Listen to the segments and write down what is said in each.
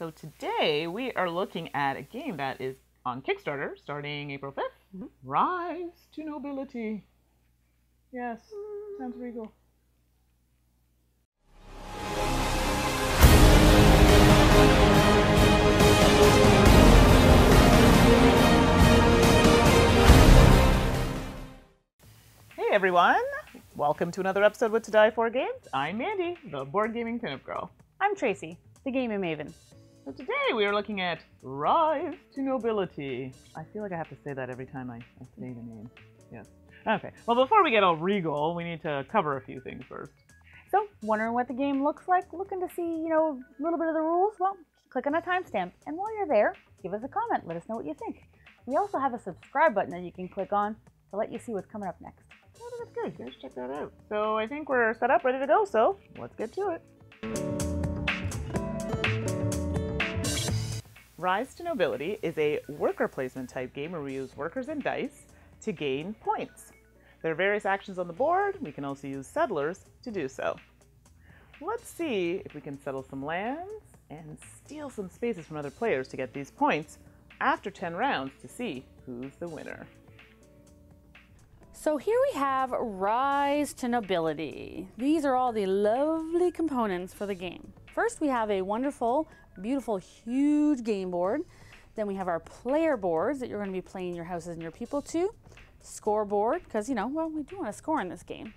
So today we are looking at a game that is on Kickstarter starting April 5th. Rise to Nobility. Yes, sounds regal. Hey everyone! Welcome to another episode with To Die For Games. I'm Mandy, the board gaming pinup girl. I'm Tracy, the gaming maven. So today we are looking at Rise to Nobility. I feel like I have to say that every time I say the name. Yes. Okay, well before we get all regal, we need to cover a few things first. So, wondering what the game looks like, looking to see, a little bit of the rules? Well, click on a timestamp, and while you're there, give us a comment, let us know what you think. We also have a subscribe button that you can click on to let you see what's coming up next. Oh, that's good. You guys check that out. So I think we're set up, ready to go, so let's get to it. Rise to Nobility is a worker placement type game where we use workers and dice to gain points. There are various actions on the board. We can also use settlers to do so. Let's see if we can settle some lands and steal some spaces from other players to get these points after 10 rounds to see who's the winner. So here we have Rise to Nobility. These are all the lovely components for the game. First we have a wonderful, beautiful, huge game board. Then we have our player boards that you're going to be playing your houses and your people to. Scoreboard, because we do want to score in this game.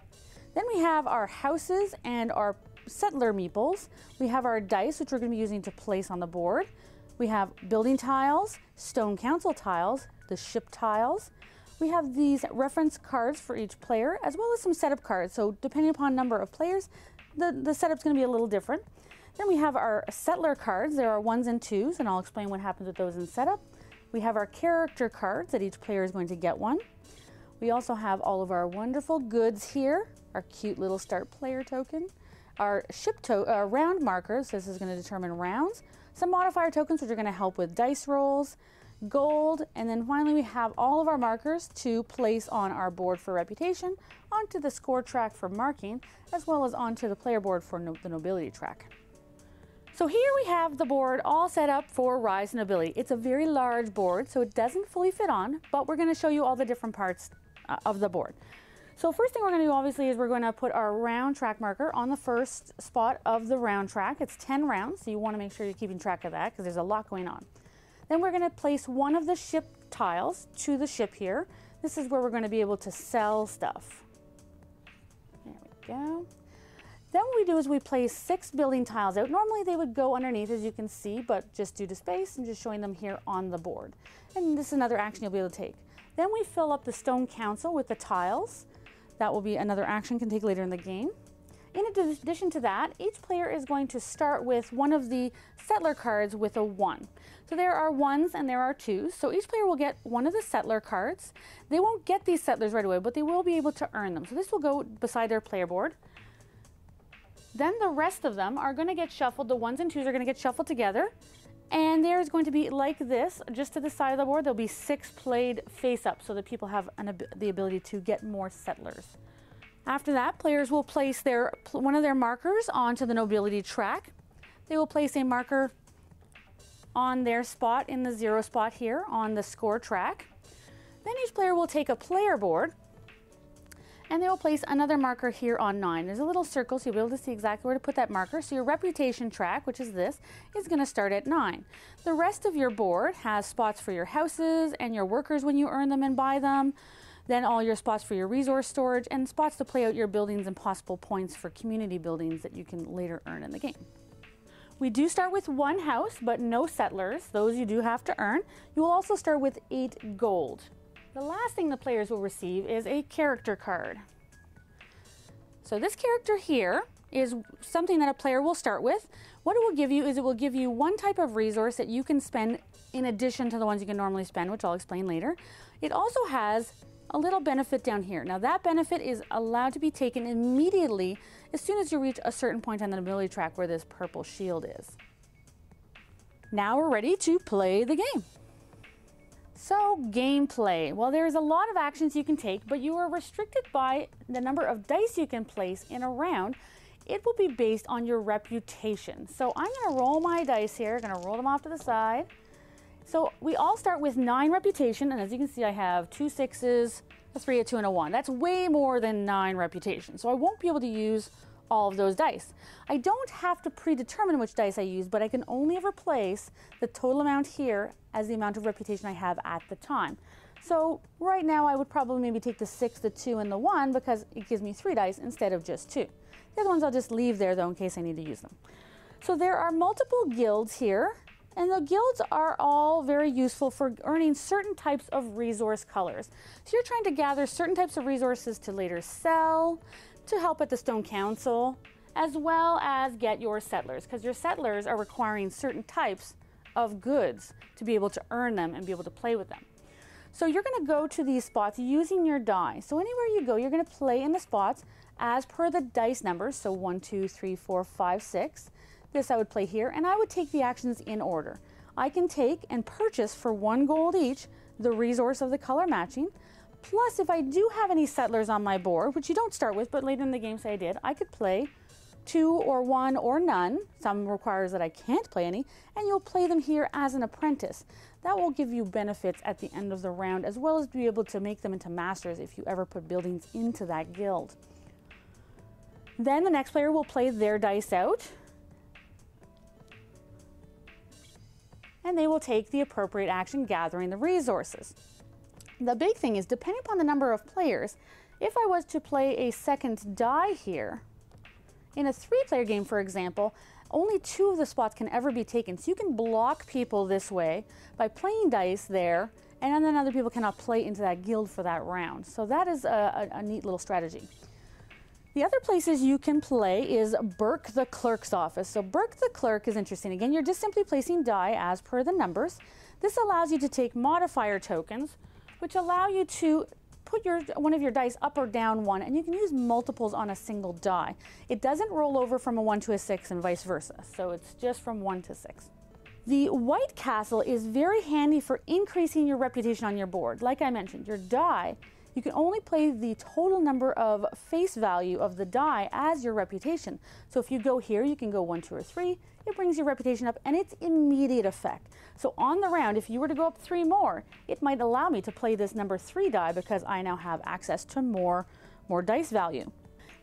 Then we have our houses and our settler meeples. We have our dice, which we're going to be using to place on the board. We have building tiles, stone council tiles, the ship tiles. We have these reference cards for each player, as well as some setup cards. So depending upon number of players, the setup's going to be a little different. Then we have our settler cards. There are 1s and 2s, and I'll explain what happens with those in setup. We have our character cards that each player is going to get one. We also have all of our wonderful goods here, our cute little start player token, our round markers. This is going to determine rounds. Some modifier tokens, which are going to help with dice rolls, gold, and then finally we have all of our markers to place on our board for reputation, onto the score track for marking, as well as onto the player board for the nobility track. So here we have the board all set up for Rise to Nobility. It's a very large board, so it doesn't fully fit on, but we're going to show you all the different parts of the board. So first thing we're going to do obviously is we're going to put our round track marker on the first spot of the round track. It's 10 rounds, so you want to make sure you're keeping track of that because there's a lot going on. Then we're going to place one of the ship tiles to the ship here. This is where we're going to be able to sell stuff. There we go. Then what we do is we place 6 building tiles out. Normally they would go underneath, as you can see, but just due to space, I'm just showing them here on the board. And this is another action you'll be able to take. Then we fill up the stone council with the tiles. That will be another action you can take later in the game. In addition to that, each player is going to start with one of the settler cards with a 1. So there are 1s and there are 2s. So each player will get one of the settler cards. They won't get these settlers right away, but they will be able to earn them. So this will go beside their player board. Then the rest of them are going to get shuffled. The 1s and 2s are going to get shuffled together. And there's going to be, like this, just to the side of the board, there'll be 6 played face up so that people have the ability to get more settlers. After that, players will place one of their markers onto the nobility track. They will place a marker on their spot in the 0 spot here on the score track. Then each player will take a player board and they will place another marker here on 9. There's a little circle, so you'll be able to see exactly where to put that marker. So your reputation track, which is this, is going to start at 9. The rest of your board has spots for your houses and your workers when you earn them and buy them. Then all your spots for your resource storage and spots to play out your buildings and possible points for community buildings that you can later earn in the game. We do start with 1 house, but no settlers. Those you do have to earn. You will also start with 8 gold. The last thing the players will receive is a character card. So this character here is something that a player will start with. What it will give you is it will give you one type of resource that you can spend in addition to the ones you can normally spend, which I'll explain later. It also has a little benefit down here. Now that benefit is allowed to be taken immediately as soon as you reach a certain point on the nobility track where this purple shield is. Now we're ready to play the game. So gameplay. Well, there's a lot of actions you can take, but you are restricted by the number of dice you can place in a round it will be based on your reputation. So I'm gonna roll my dice here, gonna roll them off to the side. So we all start with 9 reputation, and as you can see, I have 2 6s, a 3, a 2, and a 1. That's way more than 9 reputation, so I won't be able to use all of those dice. I don't have to predetermine which dice I use, but I can only ever place the total amount here as the amount of reputation I have at the time. So right now I would probably maybe take the 6, the 2, and the 1 because it gives me 3 dice instead of just 2. The other ones I'll just leave there though in case I need to use them. So there are multiple guilds here, and the guilds are all very useful for earning certain types of resource colors. So you're trying to gather certain types of resources to later sell, to help at the Stone Council, as well as get your settlers, because your settlers are requiring certain types of goods to be able to earn them and be able to play with them. So you're going to go to these spots using your die. So anywhere you go, you're going to play in the spots as per the dice numbers. So 1, 2, 3, 4, 5, 6. This I would play here, and I would take the actions in order. I can take and purchase for 1 gold each the resource of the color matching. Plus, if I do have any settlers on my board, which you don't start with, but later in the game say I did, I could play 2 or 1 or none. Some requires that I can't play any, and you'll play them here as an apprentice. That will give you benefits at the end of the round, as well as be able to make them into masters if you ever put buildings into that guild. Then the next player will play their dice out, and they will take the appropriate action gathering the resources. The big thing is, depending upon the number of players, if I was to play a second die here, in a 3-player game, for example, only 2 of the spots can ever be taken. So you can block people this way by playing dice there, and then other people cannot play into that guild for that round. So that is a neat little strategy. The other places you can play is Burke the Clerk's office. So Burke the Clerk is interesting. Again, you're just simply placing die as per the numbers. This allows you to take modifier tokens, which allow you to put one of your dice up or down 1, and you can use multiples on a single die. It doesn't roll over from a 1 to a 6 and vice versa, so it's just from 1 to 6. The White Castle is very handy for increasing your reputation on your board. Like I mentioned, your die, you can only play the total number of face value of the die as your reputation. So if you go here, you can go 1, 2, or 3. It brings your reputation up, and it's immediate effect. So on the round, if you were to go up 3 more, it might allow me to play this number 3 die because I now have access to more dice value.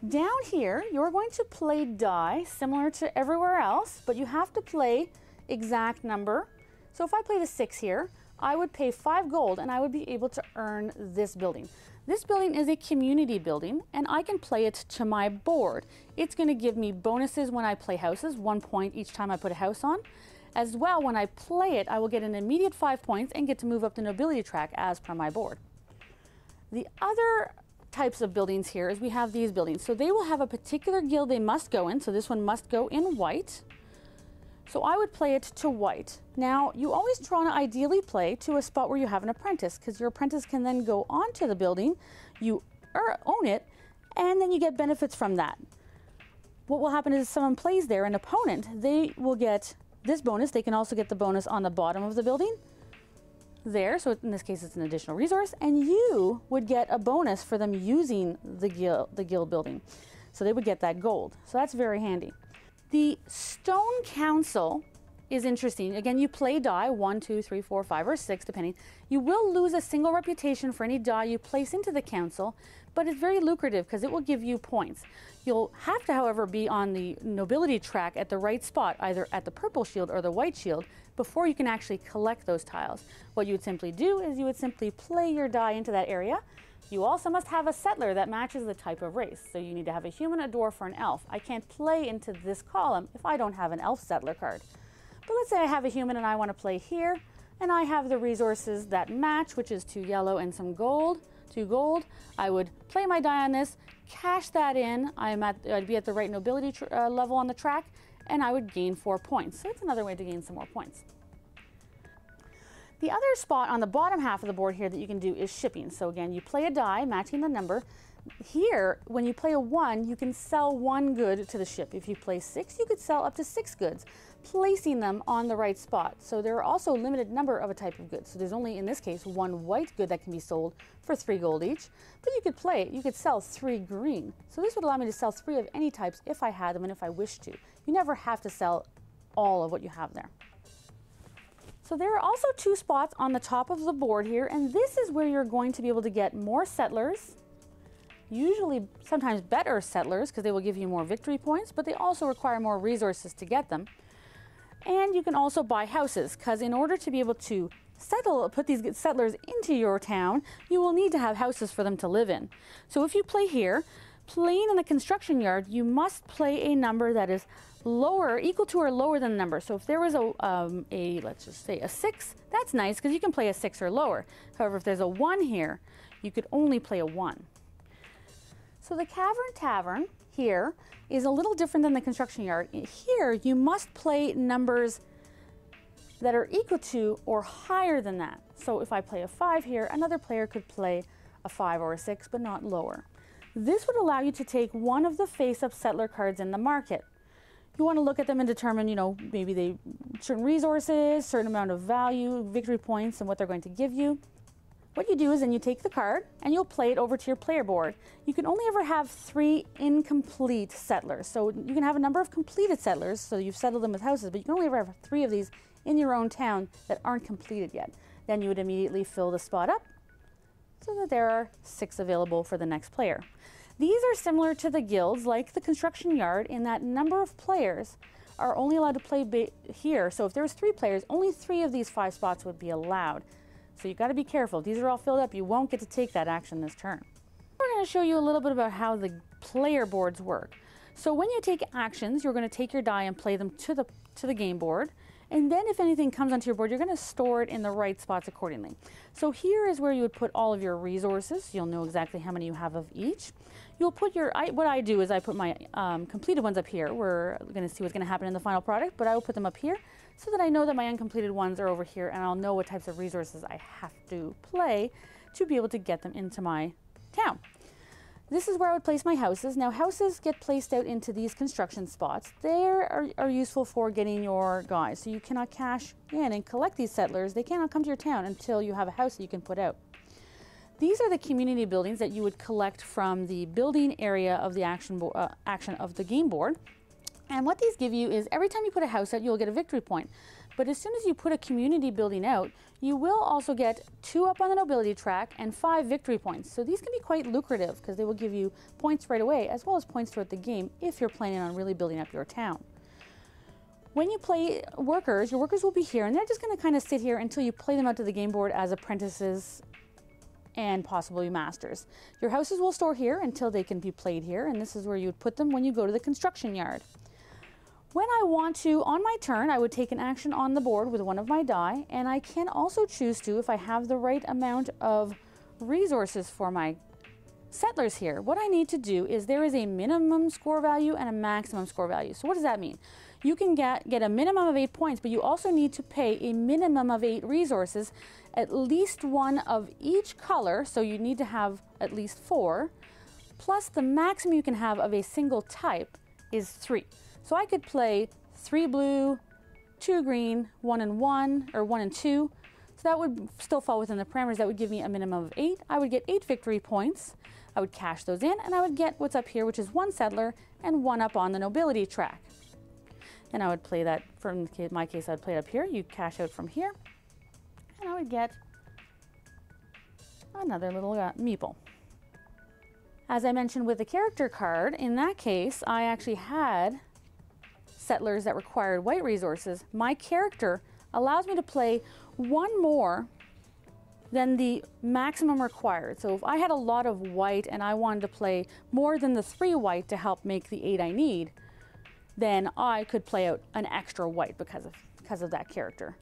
Down here, you're going to play die similar to everywhere else, but you have to play exact number. So if I play the 6 here, I would pay 5 gold and I would be able to earn this building. This building is a community building, and I can play it to my board. It's going to give me bonuses when I play houses, 1 point each time I put a house on. As well, when I play it, I will get an immediate 5 points and get to move up the nobility track as per my board. The other types of buildings here is we have these buildings. So they will have a particular guild they must go in. So this one must go in white. So I would play it to white. Now, you always want to ideally play to a spot where you have an apprentice, because your apprentice can then go onto the building, you own it, and then you get benefits from that. What will happen is if someone plays there, an opponent, they will get this bonus. They can also get the bonus on the bottom of the building there. So in this case, it's an additional resource, and you would get a bonus for them using the guild building. So they would get that gold. So that's very handy. The Stone Council is interesting. Again, you play die 1, 2, 3, 4, 5, or 6, depending. You will lose a single reputation for any die you place into the council, but it's very lucrative because it will give you points. You'll have to, however, be on the nobility track at the right spot, either at the purple shield or the white shield, before you can actually collect those tiles. What you would simply do is you would simply play your die into that area. You also must have a settler that matches the type of race. So you need to have a human, a dwarf, or an elf. I can't play into this column if I don't have an elf settler card. But let's say I have a human and I want to play here, and I have the resources that match, which is 2 yellow and some gold, 2 gold. I would play my die on this, cash that in. I'd be at the right nobility level on the track, and I would gain 4 points. So that's another way to gain some more points. The other spot on the bottom half of the board here that you can do is shipping. So again, you play a die matching the number. Here, when you play a 1, you can sell 1 good to the ship. If you play 6, you could sell up to 6 goods. placing them on the right spot. So there are also a limited number of a type of good. So there's only, in this case, 1 white good that can be sold for 3 gold each, but you could sell 3 green. So this would allow me to sell 3 of any types if I had them and if I wished to. You never have to sell all of what you have there. So there are also 2 spots on the top of the board here, and this is where you're going to be able to get more settlers, usually sometimes better settlers because they will give you more victory points, but they also require more resources to get them. And you can also buy houses because in order to be able to put these settlers into your town, you will need to have houses for them to live in. So if you play here, playing in the construction yard, you must play a number that is equal to or lower than the number. So if there was let's just say a 6, that's nice because you can play a 6 or lower. However, if there's a 1 here, you could only play a 1. So the Cavern Tavern here is a little different than the construction yard. Here, you must play numbers that are equal to or higher than that. So if I play a 5 here, another player could play a 5 or a 6, but not lower. This would allow you to take one of the face-up settler cards in the market. You want to look at them and determine, maybe certain resources, certain amount of value, victory points, and what they're going to give you. What you do is then you take the card and you'll play it over to your player board. You can only ever have 3 incomplete settlers. So you can have a number of completed settlers, so you've settled them with houses, but you can only ever have 3 of these in your own town that aren't completed yet. Then you would immediately fill the spot up so that there are 6 available for the next player. These are similar to the guilds, like the construction yard, in that number of players are only allowed to play here. So if there's 3 players, only 3 of these 5 spots would be allowed. So you've got to be careful. If these are all filled up, you won't get to take that action this turn. We're going to show you a little bit about how the player boards work. So when you take actions, you're going to take your die and play them to the game board. And then if anything comes onto your board, you're going to store it in the right spots accordingly. So here is where you would put all of your resources. You'll know exactly how many you have of each. You'll put what I do is I put my completed ones up here. We're going to see what's going to happen in the final product, but I will put them up here so that I know that my uncompleted ones are over here, and I'll know what types of resources I have to play to be able to get them into my town. This is where I would place my houses. Now, houses get placed out into these construction spots. They are useful for getting your guys. So you cannot cash in and collect these settlers. They cannot come to your town until you have a house that you can put out. These are the community buildings that you would collect from the building area of the action of the game board. And what these give you is every time you put a house out, you'll get a victory point. But as soon as you put a community building out, you will also get 2 up on the nobility track and 5 victory points. So these can be quite lucrative because they will give you points right away as well as points throughout the game if you're planning on really building up your town. When you play workers, your workers will be here and they're just going to kind of sit here until you play them out to the game board as apprentices and possibly masters. Your houses will store here until they can be played here, and this is where you would put them when you go to the construction yard. When I want to, on my turn, I would take an action on the board with one of my die, and I can also choose to, if I have the right amount of resources for my settlers here, what I need to do is there is a minimum score value and a maximum score value. So what does that mean? You can get a minimum of 8 points, but you also need to pay a minimum of 8 resources, at least 1 of each color, so you need to have at least 4, plus the maximum you can have of a single type is 3. So I could play 3 blue, 2 green, 1 and 1, or 1 and 2. So that would still fall within the parameters. That would give me a minimum of 8. I would get 8 victory points. I would cash those in, and I would get what's up here, which is 1 settler and 1 up on the nobility track. And I would play that, from my case, I would play it up here. You cash out from here, and I would get another little meeple. As I mentioned with the character card, in that case, I actually had settlers that required white resources. My character allows me to play 1 more than the maximum required. So if I had a lot of white and I wanted to play more than the 3 white to help make the 8 I need, then I could play out an extra white because of that character.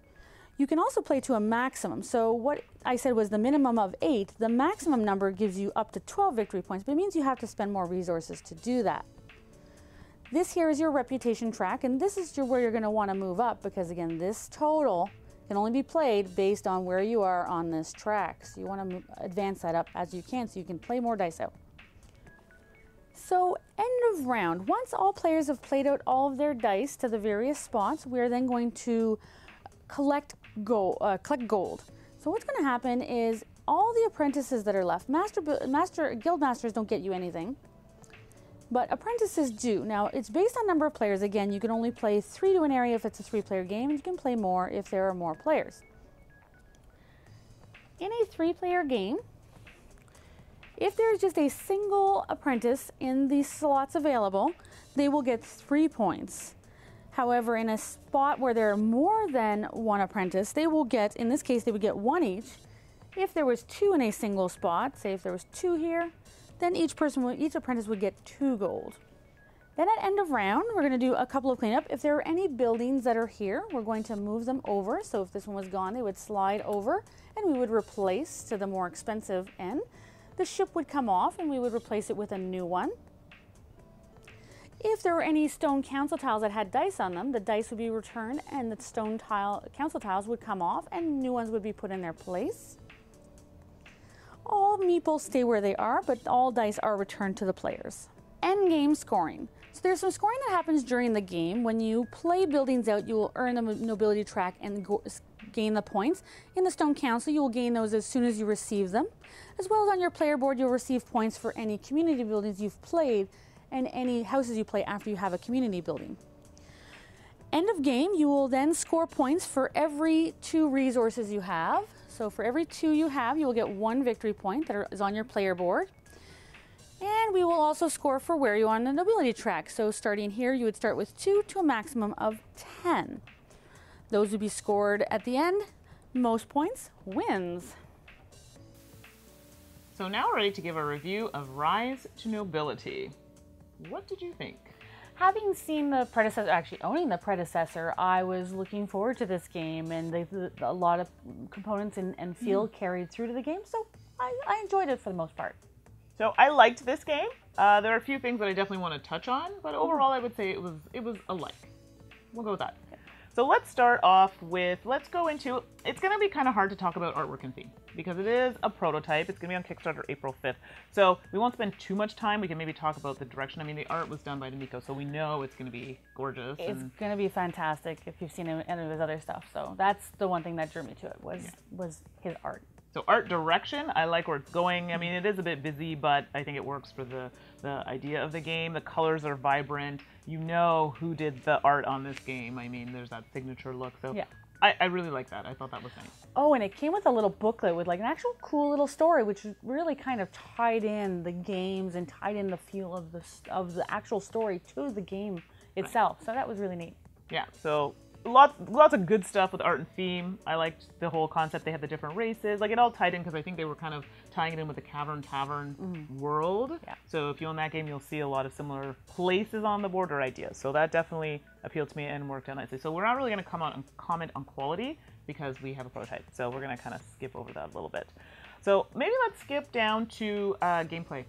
You can also play to a maximum. So what I said was the minimum of 8. The maximum number gives you up to 12 victory points, but it means you have to spend more resources to do that. This here is your reputation track, and this is where you're going to want to move up because, again, this total can only be played based on where you are on this track. So you want to advance that up as you can so you can play more dice out. So end of round. Once all players have played out all of their dice to the various spots, we're then going to collect gold. So what's going to happen is all the apprentices that are left, guild masters don't get you anything, but apprentices do. Now it's based on number of players. Again, you can only play 3 to an area if it's a 3-player game, and you can play more if there are more players. In a 3-player game, if there's just a single apprentice in the slots available, they will get 3 points. However, in a spot where there are more than 1 apprentice, they will get, in this case, they would get 1 each. If there was 2 in a single spot, say if there was 2 here, then each apprentice would get 2 gold. Then at end of round, we're going to do a couple of cleanup. If there are any buildings that are here, we're going to move them over. So if this one was gone, they would slide over, and we would replace to the more expensive end. The ship would come off and we would replace it with a new one. If there were any stone council tiles that had dice on them, the dice would be returned and the stone council tiles would come off and new ones would be put in their place. All meeples stay where they are, but all dice are returned to the players. End game scoring. So there's some scoring that happens during the game. When you play buildings out, you will earn the nobility track and gain the points. In the Stone Council, you will gain those as soon as you receive them. As well as on your player board, you'll receive points for any community buildings you've played and any houses you play after you have a community building. End of game, you will then score points for every 2 resources you have. So for every 2 you have, you will get 1 victory point that is on your player board. And we will also score for where you are on the nobility track. So starting here, you would start with 2 to a maximum of 10. Those would be scored at the end. Most points wins. So now we're ready to give a review of Rise to Nobility. What did you think? Having seen the predecessor, actually owning the predecessor, I was looking forward to this game, and a lot of components and feel carried through to the game, so I enjoyed it for the most part. So I liked this game. There are a few things that I definitely want to touch on, but overall I would say it was a like. We'll go with that. Okay. So let's start off with, it's going to be kind of hard to talk about artwork and theme because it is a prototype. It's going to be on Kickstarter April 5th. So we won't spend too much time. We can maybe talk about the direction. I mean, the art was done by D'Amico, so we know it's going to be gorgeous. It's going to be fantastic if you've seen any of his other stuff. So that's the one thing that drew me to it was his art. So art direction, I like where it's going. I mean, it is a bit busy, but I think it works for the idea of the game. The colors are vibrant. You know who did the art on this game. I mean, there's that signature look. So yeah. I really like that. I thought that was nice. Oh, and it came with a little booklet with like an actual cool little story, which really kind of tied in the games and tied in the feel of the actual story to the game itself. Right. So that was really neat. Yeah. So lots of good stuff with art and theme. I liked the whole concept. They had the different races. Like, it all tied in because I think they were kind of tying it in with the Cavern Tavern world. Yeah. So if you own that game, you'll see a lot of similar places on the board or ideas. So that definitely appealed to me and worked out nicely. So we're not really going to come out and comment on quality because we have a prototype. So we're going to kind of skip over that a little bit. So maybe let's skip down to gameplay.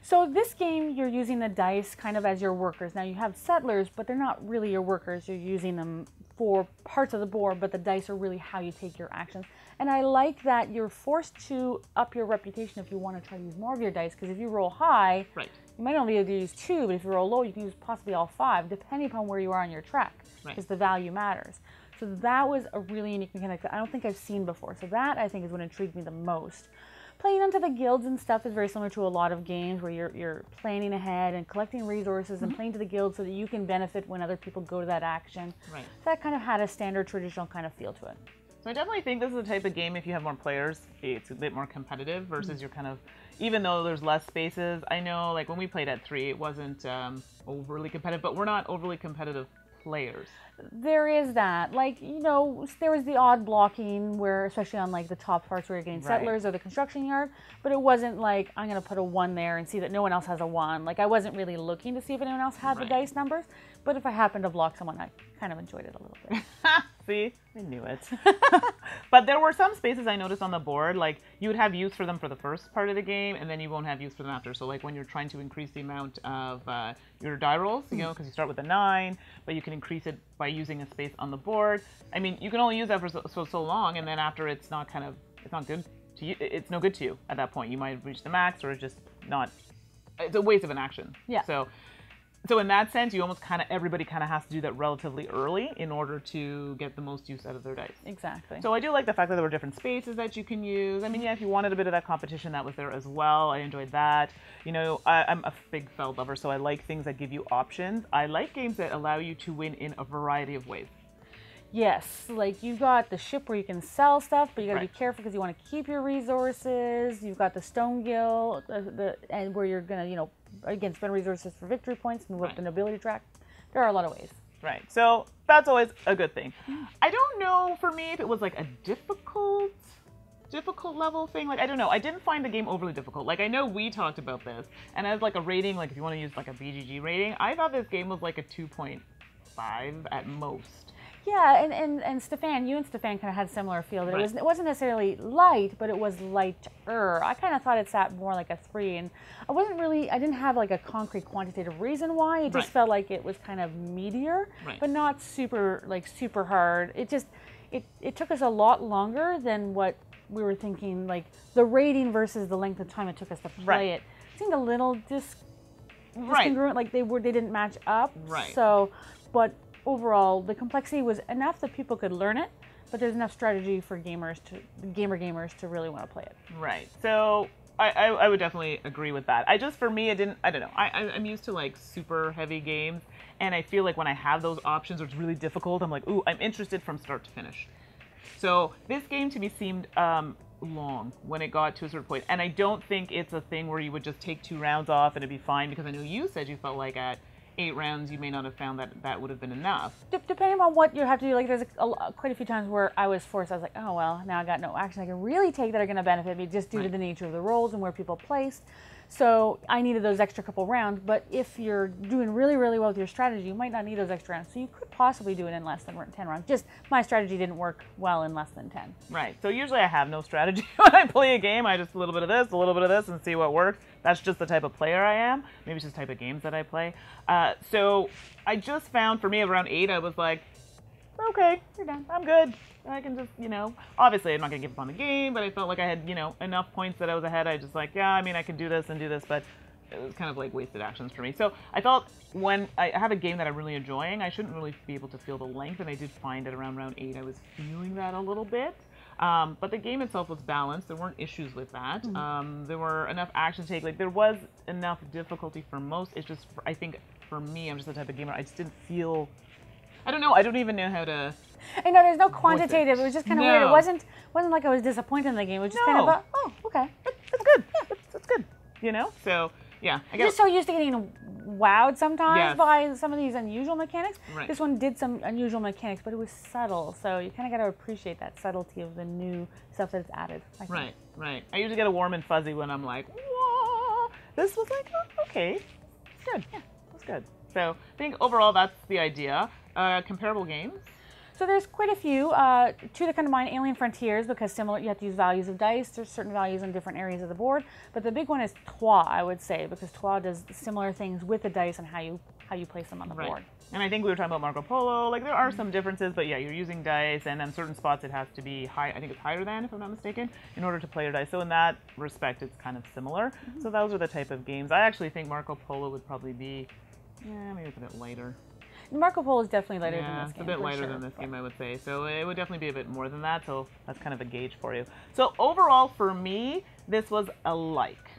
So this game, you're using the dice kind of as your workers. Now you have settlers, but they're not really your workers. You're using them for parts of the board, but the dice are really how you take your actions. And I like that you're forced to up your reputation if you want to try to use more of your dice, because if you roll high, right, you might only be able to use 2, but if you roll low, you can use possibly all 5, depending upon where you are on your track, because the value matters. So that was a really unique mechanic that I don't think I've seen before. So that, I think, is what intrigued me the most. Playing onto the guilds and stuff is very similar to a lot of games where you're planning ahead and collecting resources and playing to the guild so that you can benefit when other people go to that action. Right. So that kind of had a standard traditional kind of feel to it. So I definitely think this is the type of game, if you have more players, it's a bit more competitive versus you're kind of, even though there's less spaces, I know like when we played at 3, it wasn't overly competitive, but we're not overly competitive players. There is that. Like, you know, there was the odd blocking where, especially on like the top parts where you're getting settlers or the construction yard, but it wasn't like, I'm going to put a 1 there and see that no one else has a 1. Like, I wasn't really looking to see if anyone else had the dice numbers, but if I happened to block someone, I kind of enjoyed it a little bit. See? I knew it. But there were some spaces I noticed on the board, like you would have use for them for the first part of the game, and then you won't have use for them after. So like when you're trying to increase the amount of your die rolls, you know, because you start with a 9, but you can increase it by using a space on the board. I mean, you can only use that for so long, and then after it's not good to you. It's no good to you at that point. You might have reached the max, or it's just not it's a waste of an action. Yeah. So in that sense, you almost everybody kind of has to do that relatively early in order to get the most use out of their dice. Exactly. So I do like the fact that there were different spaces that you can use. I mean, yeah, if you wanted a bit of that competition, that was there as well. I enjoyed that. You know, I'm a big feld lover, so I like things that give you options. I like games that allow you to win in a variety of ways. Yes, like you've got the ship where you can sell stuff, but you got to Right. be careful because you want to keep your resources. You've got the stone gill, and where you're gonna, you know, again, spend resources for victory points, move up Right. the nobility track. There are a lot of ways. Right. So that's always a good thing. I don't know for me if it was like a difficult level thing. Like, I don't know. I didn't find the game overly difficult. Like, I know we talked about this, and as like a rating, like if you want to use like a BGG rating, I thought this game was like a 2.5 at most. Yeah, and Stephane, you and Stephane kind of had similar feel. That Right. it wasn't necessarily light, but it was lighter. I kind of thought it sat more like a 3, and I didn't have like a concrete quantitative reason why. It just Right. felt like it was kind of meatier, Right. but not super hard. It took us a lot longer than what we were thinking. Like the rating versus the length of time it took us to play Right. it seemed a little Right. discongruent. Like they didn't match up. Right. So, but overall, the complexity was enough that people could learn it, but there's enough strategy for gamers to really want to play it. Right. So I would definitely agree with that. For me, I don't know. I'm used to like super heavy games, and I feel like when I have those options where it's really difficult, I'm like, ooh, I'm interested from start to finish. So this game to me seemed long when it got to a certain point, and I don't think it's a thing where you would just take 2 rounds off and it'd be fine, because I know you said you felt like at 8 rounds you may not have found that would have been enough. Depending on what you have to do, like there's quite a few times where I was forced. I was like, oh well, now I got no action I can really take that are going to benefit me just due to Right. the nature of the roles and where people placed. So I needed those extra couple rounds. But if you're doing really, really well with your strategy, you might not need those extra rounds. So you could possibly do it in less than 10 rounds. Just my strategy didn't work well in less than 10. Right. So usually I have no strategy when I play a game. I just a little bit of this, a little bit of this, and see what works. That's just the type of player I am. Maybe it's just the type of games that I play. So I just found, for me, around 8, I was like, okay, You're done. I'm good. I can just, obviously I'm not going to give up on the game, but I felt like I had, enough points that I was ahead. I just like, yeah, I mean, I can do this and do this, but it was kind of like wasted actions for me. So I felt when I have a game that I'm really enjoying, I shouldn't really be able to feel the length, and I did find that around round 8 I was feeling that a little bit. But the game itself was balanced. There weren't issues with that. Mm-hmm. There were enough action to take. Like, there was enough difficulty for most. It's just, I think, for me, I'm just the type of gamer, I just didn't feel, I don't know. I don't even know how to. I know there's no quantitative. It was just kind of weird. It No. wasn't like I was disappointed in the game. It was just kind of No. oh, okay. It's good. It's good. So, yeah. I I'm guess. just so used to getting wowed sometimes Yes. by some of these unusual mechanics. Right. This one did some unusual mechanics, but it was subtle. So you kind of got to appreciate that subtlety of the new stuff that's added. I think. Right. I usually get a warm and fuzzy when I'm like, whoa. This was like, oh, okay. It's good. Yeah, it's good. So I think overall that's the idea. Comparable games. So there's quite a few. 2 that come to mind: Alien Frontiers, because similar, you have to use values of dice. There's certain values in different areas of the board. But the big one is Trois, I would say, because Trois does similar things with the dice and how you place them on the board. And I think we were talking about Marco Polo. Like, there are some differences, but yeah, you're using dice, and on certain spots it has to be high. I think it's higher than, if I'm not mistaken, in order to play your dice. So in that respect, it's kind of similar. So those are the type of games. I actually think Marco Polo would probably be, maybe it's a bit lighter. Marco Polo is definitely lighter than this It's game. a bit for lighter sure, than this but- game, I would say. So it would definitely be a bit more than that. So that's kind of a gauge for you. So overall, for me, this was a like.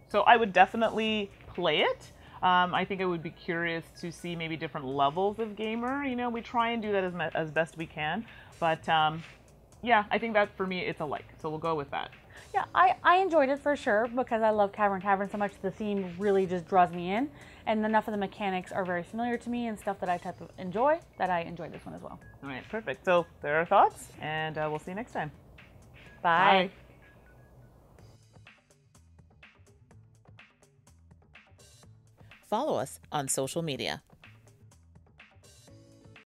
So I would definitely play it. I think I would be curious to see maybe different levels of gamer. We try and do that as best we can. But yeah, I think that for me, it's a like. So we'll go with that. Yeah, I enjoyed it for sure because I love Cavern Tavern so much. The theme really just draws me in, and enough of the mechanics are very familiar to me and stuff that I enjoy that I enjoyed this one as well. All right, perfect. So there are our thoughts, and we'll see you next time. Bye. Follow us on social media.